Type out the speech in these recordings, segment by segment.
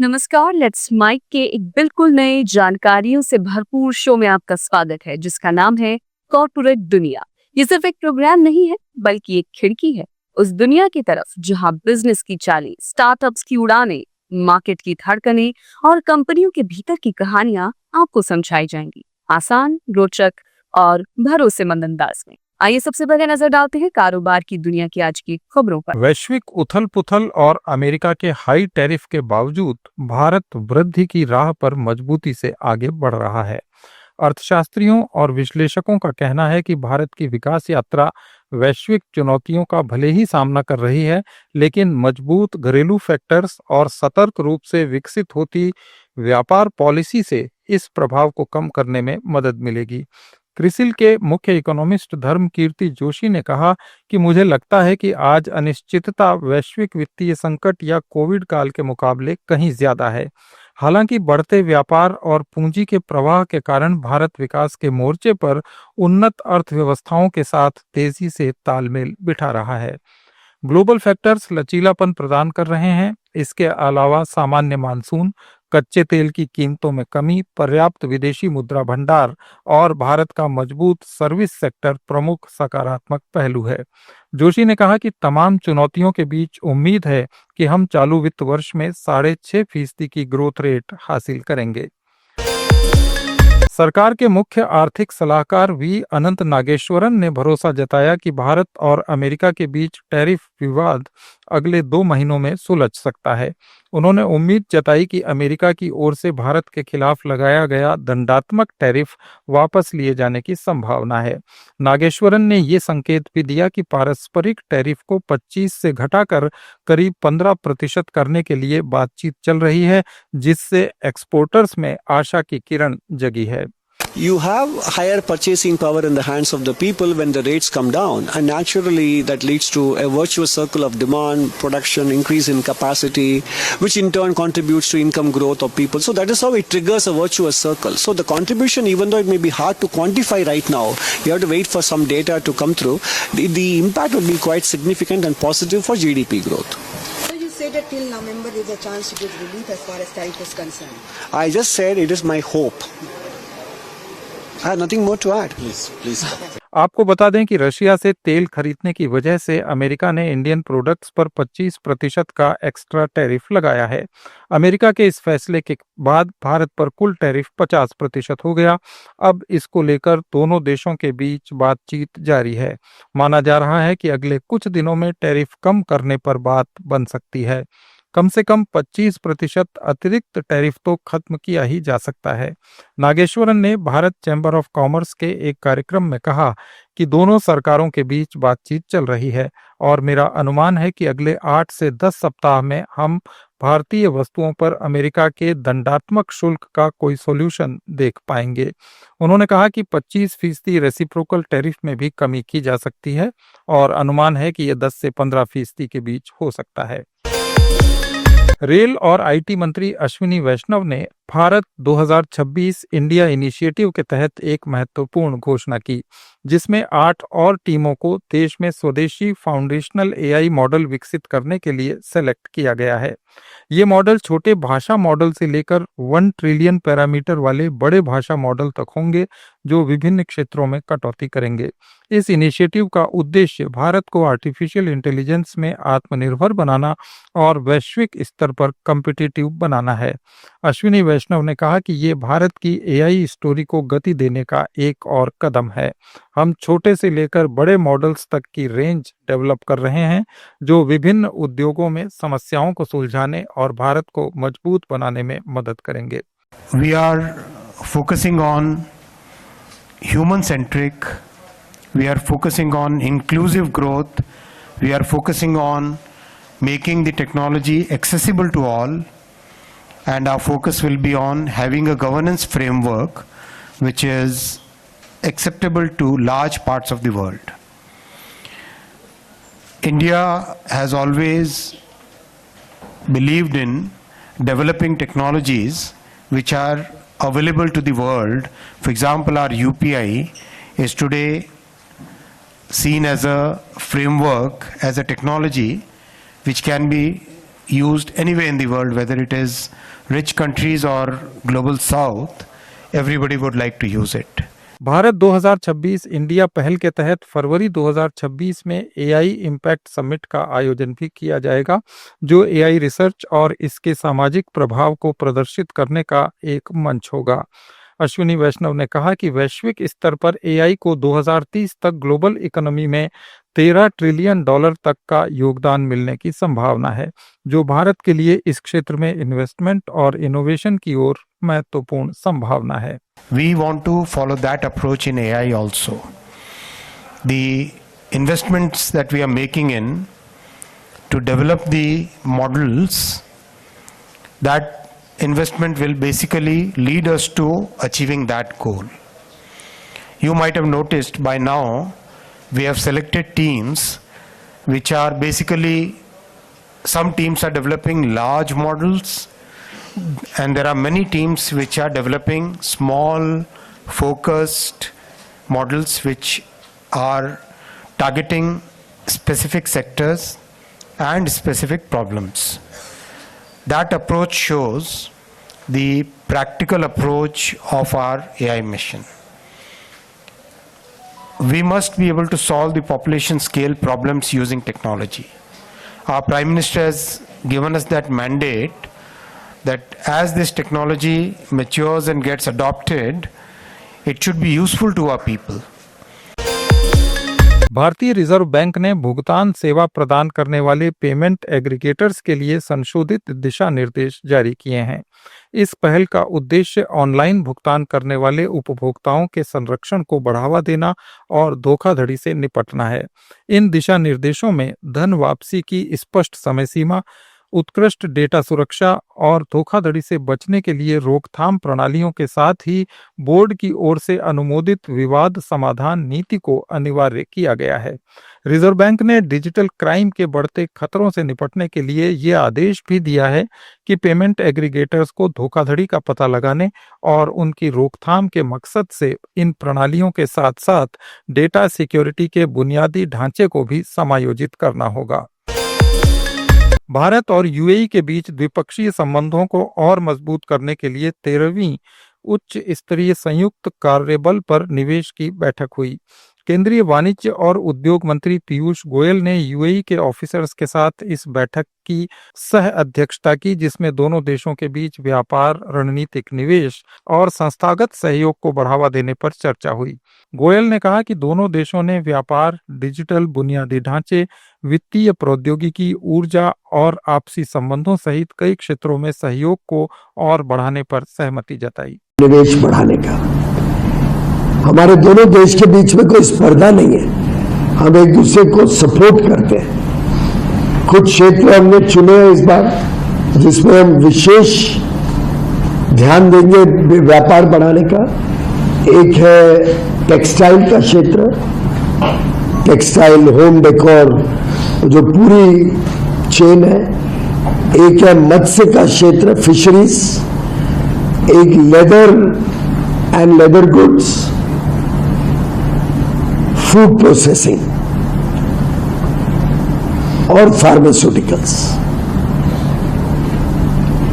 नमस्कार, let's mic के एक बिल्कुल नए जानकारियों से भरपूर शो में आपका स्वागत है जिसका नाम है कॉर्पोरेट दुनिया। ये सिर्फ एक प्रोग्राम नहीं है बल्कि एक खिड़की है उस दुनिया की तरफ जहां बिजनेस की चालें, स्टार्टअप्स की उड़ानें, मार्केट की धड़कनें और कंपनियों के भीतर की कहानियां आपको समझाई जाएंगी आसान, रोचक और भरोसेमंद अंदाज में। आइए सबसे पहले नजर डालते हैं कारोबार की दुनिया की आज की खबरों पर। वैश्विक उथल-पुथल और अमेरिका के हाई टैरिफ के बावजूद भारत वृद्धि की राह पर मजबूती से आगे बढ़ रहा है। अर्थशास्त्रियों और विश्लेषकों का कहना है कि भारत की विकास यात्रा वैश्विक चुनौतियों का भले ही सामना कर रही है, लेकिन मजबूत घरेलू फैक्टर्स और सतर्क रूप से विकसित होती व्यापार पॉलिसी से इस प्रभाव को कम करने में मदद मिलेगी। क्रिसिल के मुख्य इकोनॉमिस्ट धर्मकीर्ति जोशी ने कहा कि मुझे लगता है कि आज अनिश्चितता वैश्विक वित्तीय संकट या कोविड काल के मुकाबले कहीं ज्यादा है। हालांकि बढ़ते व्यापार और पूंजी के प्रवाह के कारण भारत विकास के मोर्चे पर उन्नत अर्थव्यवस्थाओं के साथ तेजी से तालमेल बिठा रहा है। ग्लोबल फैक्टर्स लचीलापन प्रदान कर रहे हैं। इसके अलावा सामान्य मानसून, कच्चे तेल की कीमतों में कमी, पर्याप्त विदेशी मुद्रा भंडार और भारत का मजबूत सर्विस सेक्टर प्रमुख सकारात्मक पहलू है। जोशी ने कहा कि तमाम चुनौतियों के बीच उम्मीद है कि हम चालू वित्त वर्ष में 6.5% की ग्रोथ रेट हासिल करेंगे। सरकार के मुख्य आर्थिक सलाहकार वी अनंत नागेश्वरन ने भरोसा जताया कि भारत और अमेरिका के बीच टैरिफ विवाद अगले 2 महीनों में सुलझ सकता है। उन्होंने उम्मीद जताई कि अमेरिका की ओर से भारत के खिलाफ लगाया गया दंडात्मक टैरिफ वापस लिए जाने की संभावना है। नागेश्वरन ने ये संकेत भी दिया कि पारस्परिक टैरिफ को 25 से घटाकर करीब 15% करने के लिए बातचीत चल रही है, जिससे एक्सपोर्टर्स में आशा की किरण जगी है। You have higher purchasing power in the hands of the people when the rates come down, and naturally that leads to a virtuous circle of demand, production, increase in capacity, which in turn contributes to income growth of people. So that is how it triggers a virtuous circle. So the contribution, even though it may be hard to quantify right now, you have to wait for some data to come through, the impact would be quite significant and positive for GDP growth. So you said that till November there is a chance to get relief as far as tariff is concerned. I just said it is my hope. I have nothing more to add. Please. आपको बता दें कि Russia से तेल खरीदने की वजह से अमेरिका ने इंडियन प्रोडक्ट्स पर 25% का एक्स्ट्रा टैरिफ लगाया है। अमेरिका के इस फैसले के बाद भारत पर कुल टैरिफ 50% हो गया। अब इसको लेकर दोनों देशों के बीच बातचीत जारी है। माना जा रहा है कि अगले कुछ दिनों में टैरिफ कम करने पर बात बन सकती है। कम से कम 25% अतिरिक्त टैरिफ तो खत्म किया ही जा सकता है। नागेश्वरन ने भारत चैम्बर ऑफ कॉमर्स के एक कार्यक्रम में कहा कि दोनों सरकारों के बीच बातचीत चल रही है और मेरा अनुमान है कि अगले 8 से 10 सप्ताह में हम भारतीय वस्तुओं पर अमेरिका के दंडात्मक शुल्क का कोई सॉल्यूशन देख पाएंगे। उन्होंने कहा कि 25% रेसिप्रोकल टैरिफ में भी कमी की जा सकती है और अनुमान है कि यह 10 से 15% के बीच हो सकता है। रेल और आईटी मंत्री अश्विनी वैष्णव ने भारत 2026 इंडिया इनिशिएटिव के तहत एक महत्वपूर्ण घोषणा की, जिसमें 8 और टीमों को देश में स्वदेशी फाउंडेशनल एआई मॉडल विकसित करने के लिए सेलेक्ट किया गया है। ये मॉडल छोटे भाषा मॉडल से लेकर 1 ट्रिलियन पैरामीटर वाले बड़े भाषा मॉडल तक होंगे, जो विभिन्न क्षेत्रों में कटौती करेंगे। इस इनिशिएटिव का उद्देश्य भारत को आर्टिफिशियल इंटेलिजेंस में आत्मनिर्भर बनाना और वैश्विक स्तर पर कॉम्पिटिटिव बनाना है। अश्विनी वैष्णव ने कहा कि ये भारत की एआई स्टोरी को गति देने का एक और कदम है। हम छोटे से लेकर बड़े मॉडल्स तक की रेंज डेवलप कर रहे हैं, जो विभिन्न उद्योगों में समस्याओं को सुलझाने और भारत को मजबूत बनाने में मदद करेंगे। We are focusing on human-centric, we are focusing on inclusive growth, we are focusing on making the technology accessible to all, and our focus will be on having a governance framework which is acceptable to large parts of the world. India has always believed in developing technologies which are available to the world. For example, our UPI is today seen as a framework, as a technology which can be used anywhere in the world, whether it is rich countries or global south, everybody would like to use it. Bharat 2026 India पहल के तहत फरवरी 2026 में AI impact summit का आयोजन भी किया जाएगा, जो एआई रिसर्च और इसके सामाजिक प्रभाव को प्रदर्शित करने का एक मंच होगा। अश्विनी वैष्णव ने कहा कि वैश्विक स्तर पर एआई को 2030 तक ग्लोबल इकोनॉमी में $13 ट्रिलियन तक का योगदान मिलने की संभावना है, जो भारत के लिए इस क्षेत्र में इन्वेस्टमेंट और इनोवेशन की ओर महत्वपूर्ण संभावना है। We want to follow that approach in AI also. The investments that we are making in to develop the models, that investment will basically lead us to achieving that goal. You might have noticed by now we have selected teams which are basically, some teams are developing large models, and there are many teams which are developing small, focused models which are targeting specific sectors and specific problems. That approach shows the practical approach of our AI mission. We must be able to solve the population scale problems using technology. Our Prime Minister has given us that mandate, that as this technology matures and gets adopted, it should be useful to our people. भारतीय reserve bank ने भुगतान सेवा प्रदान करने वाले payment aggregators के लिए संशोधित दिशा निर्देश जारी किए हैं। इस पहल का उद्देश्य ऑनलाइन भुगतान करने वाले उपभोक्ताओं के संरक्षण को बढ़ावा देना और धोखाधड़ी से निपटना है। इन दिशा निर्देशों में धन वापसी की स्पष्ट समय सीमा, उत्कृष्ट डेटा सुरक्षा और धोखाधड़ी से बचने के लिए रोकथाम प्रणालियों के साथ ही बोर्ड की ओर से अनुमोदित विवाद समाधान नीति को अनिवार्य किया गया है। रिजर्व बैंक ने डिजिटल क्राइम के बढ़ते खतरों से निपटने के लिए ये आदेश भी दिया है कि पेमेंट एग्रीगेटर्स को धोखाधड़ी का पता लगाने और उनकी रोकथाम के मकसद से इन प्रणालियों के साथ साथ डेटा सिक्योरिटी के बुनियादी ढांचे को भी समायोजित करना होगा। भारत और यूएई के बीच द्विपक्षीय संबंधों को और मजबूत करने के लिए 13वीं उच्च स्तरीय संयुक्त कार्यबल पर निवेश की बैठक हुई। केंद्रीय वाणिज्य और उद्योग मंत्री पीयूष गोयल ने यूएई के ऑफिसर्स के साथ इस बैठक की सह अध्यक्षता की, जिसमें दोनों देशों के बीच व्यापार, रणनीतिक निवेश और संस्थागत सहयोग को बढ़ावा देने पर चर्चा हुई। गोयल ने कहा कि दोनों देशों ने व्यापार, डिजिटल बुनियादी ढांचे, वित्तीय प्रौद्योगिकी, ऊर्जा और आपसी संबंधों सहित कई क्षेत्रों में सहयोग को और बढ़ाने पर सहमति जताई। निवेश बढ़ाने का हमारे दोनों देश के बीच में कोई स्पर्धा नहीं है, हम एक दूसरे को सपोर्ट करते हैं। कुछ क्षेत्र हमने चुने हैं इस बार जिसमें हम विशेष ध्यान देंगे व्यापार बढ़ाने का। एक है टेक्सटाइल का क्षेत्र, टेक्सटाइल, होम डेकोर, जो पूरी चेन है। एक है मत्स्य का क्षेत्र, फिशरीज। एक leather and leather goods, food processing और फार्मास्यूटिकल्स।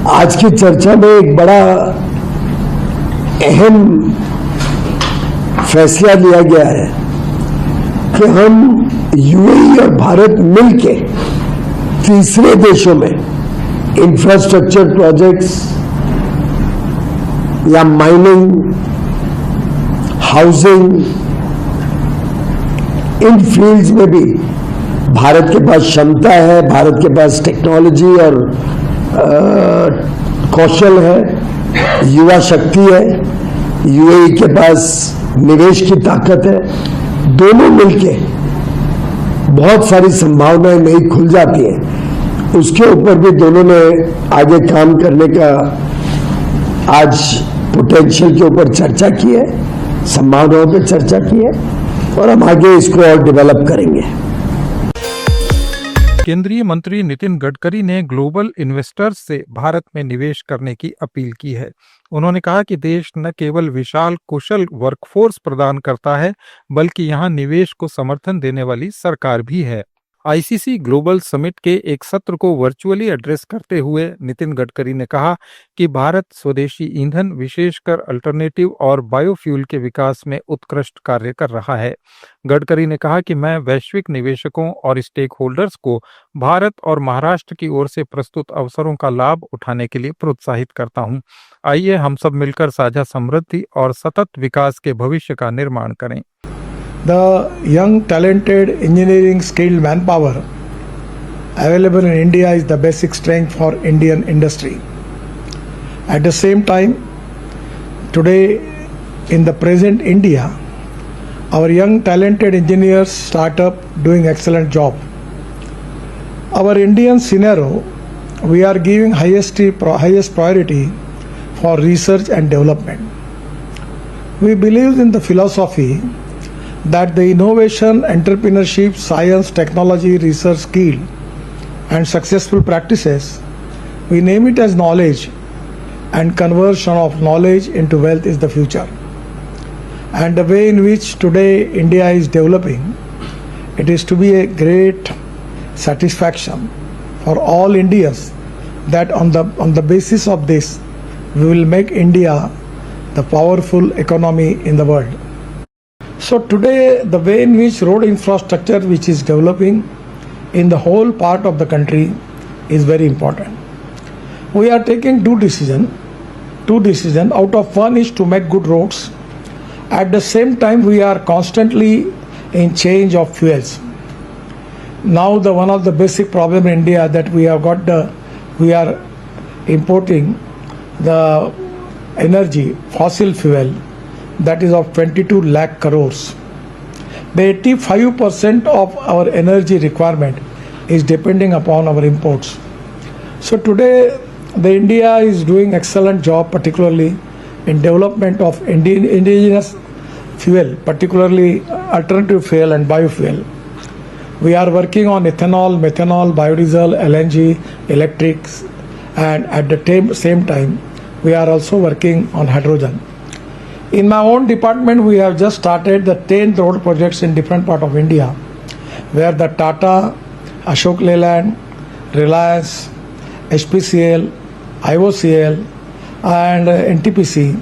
आज की चर्चा में एक बड़ा अहम फैसला लिया गया है कि हम यूएई और भारत मिलके तीसरे देशों में इंफ्रास्ट्रक्चर प्रोजेक्ट्स या माइनिंग, हाउसिंग, इन फील्ड्स में भी भारत के पास क्षमता है, भारत के पास टेक्नोलॉजी और कौशल है, युवा शक्ति है, यूएई के पास निवेश की ताकत है। दोनों मिलके बहुत सारी संभावनाएं नई खुल जाती हैं। उसके ऊपर भी दोनों ने आगे काम करने का आज पोटेंशियल के ऊपर चर्चा की है, संभावनाओं पर चर्चा की है और हम आगे इसको और डेवलप करेंगे। केंद्रीय मंत्री नितिन गडकरी ने ग्लोबल इन्वेस्टर्स से भारत में निवेश करने की अपील की है। उन्होंने कहा कि देश न केवल विशाल कुशल वर्कफोर्स प्रदान करता है, बल्कि यहां निवेश को समर्थन देने वाली सरकार भी है। आईसीसी ग्लोबल समिट के एक सत्र को वर्चुअली एड्रेस करते हुए नितिन गडकरी ने कहा कि भारत स्वदेशी ईंधन, विशेषकर अल्टरनेटिव और बायोफ्यूल के विकास में उत्कृष्ट कार्य कर रहा है। गडकरी ने कहा कि मैं वैश्विक निवेशकों और स्टेक होल्डर्स को भारत और महाराष्ट्र की ओर से प्रस्तुत अवसरों का लाभ उठाने के लिए प्रोत्साहित करता हूं। आइए हम सब मिलकर साझा समृद्धि और सतत विकास के भविष्य का निर्माण करें। The young, talented, engineering skilled manpower available in India is the basic strength for Indian industry. At the same time, today in the present India, our young, talented engineers start up doing excellent job. Our Indian scenario, we are giving highest priority for research and development. We believe in the philosophy that the innovation, entrepreneurship, science, technology, research, skill and successful practices, we name it as knowledge, and conversion of knowledge into wealth is the future. And the way in which today India is developing, it is to be a great satisfaction for all Indians that on the basis of this we will make India the powerful economy in the world. So today the way in which road infrastructure which is developing in the whole part of the country is very important. We are taking two decisions. Out of one is to make good roads. At the same time we are constantly in change of fuels. Now one of the basic problem in India that we are importing the energy, fossil fuel, that is of 22 lakh crores. The 85% of our energy requirement is depending upon our imports. So today the India is doing excellent job, particularly in development of indigenous fuel, particularly alternative fuel and biofuel. We are working on ethanol, methanol, biodiesel, LNG, electrics, and at the same time we are also working on hydrogen. In my own department, we have just started the 10 road projects in different part of India, where the Tata, Ashok Leyland, Reliance, HPCL, IOCL and NTPC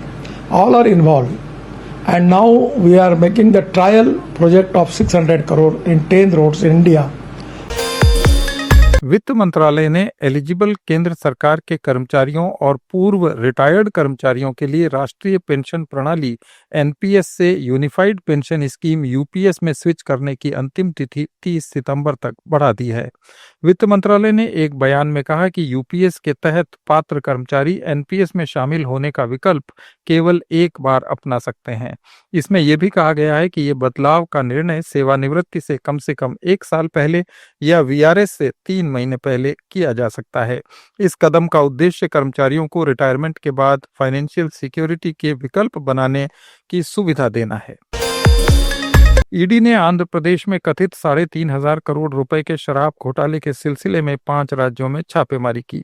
all are involved. And now we are making the trial project of 600 crore in 10 roads in India. वित्त मंत्रालय ने eligible केंद्र सरकार के कर्मचारियों और पूर्व retired कर्मचारियों के लिए राष्ट्रीय पेंशन प्रणाली एनपीएस से यूनिफाइड पेंशन स्कीम यूपीएस में स्विच करने की अंतिम तिथि 30 सितंबर तक बढ़ा दी है। वित्त मंत्रालय ने एक बयान में कहा कि यूपीएस के तहत पात्र कर्मचारी एनपीएस में शामिल होने का विकल्प केवल एक बार अपना सकते हैं। इसमें यह भी कहा गया है कि यह बदलाव का निर्णय सेवानिवृत्ति से कम 1 साल पहले या वीआरएस से 3 महीने पहले किया जा सकता है। इस कदम का उद्देश्य कर्मचारियों को रिटायरमेंट के बाद फाइनेंशियल सिक्योरिटी के विकल्प बनाने की सुविधा देना है। ईडी ने आंध्र प्रदेश में कथित 3,500 करोड़ रुपए के शराब घोटाले के सिलसिले में 5 राज्यों में छापेमारी की।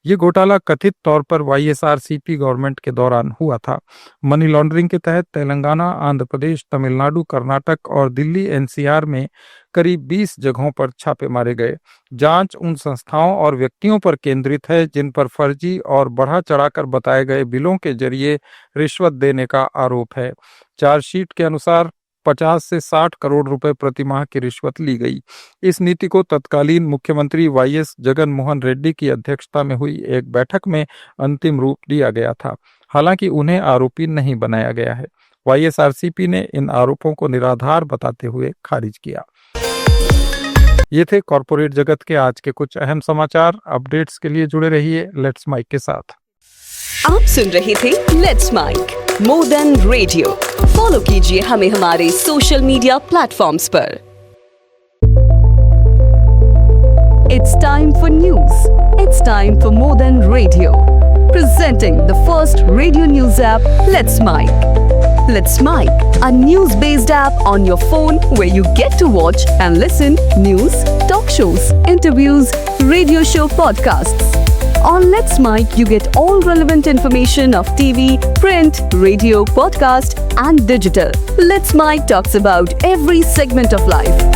ये घोटाला कथित तौर पर वाईएसआरसीपी गवर्नमेंट के दौरान हुआ था। मनी लॉन्ड्रिंग के तहत तेलंगाना, आंध्र प्रदेश, तमिलनाडु, कर्नाटक और दिल्ली एनसीआर में करीब 20 जगहों पर छापे मारे गए। जांच उन संस्थाओं और व्यक्तियों पर केंद्रित है जिन पर फर्जी और बढ़ा चढ़ाकर बताए गए बिलों के जरिए रिश्वत देने का आरोप है। चार्जशीट के अनुसार 50 से 60 करोड़ रुपए प्रति माह की रिश्वत ली गई। इस नीति को तत्कालीन मुख्यमंत्री वाईएस जगन मोहन रेड्डी की अध्यक्षता में हुई एक बैठक में अंतिम रूप दिया गया था। हालांकि उन्हें आरोपी नहीं बनाया गया है। वाईएसआरसीपी ने इन आरोपों को निराधार बताते हुए खारिज किया। ये थे कॉर्पोरेट जगत के आज के कुछ अहम समाचार। अपडेट्स के लिए जुड़े रहिए लेट्स माइक के साथ। आप सुन रहे थे let's mike more than radio. Follow कीजिए हमें हमारे सोशल मीडिया प्लेटफॉर्म्स पर। It's time for news. It's time for more than radio. Presenting the first radio news app, Let's Mic. Let's Mic, a news-based app on your phone where you get to watch and listen news, talk shows, interviews, radio show podcasts. On Let's Mic, you get all relevant information of TV, print, radio, podcast, and digital. Let's Mic talks about every segment of life.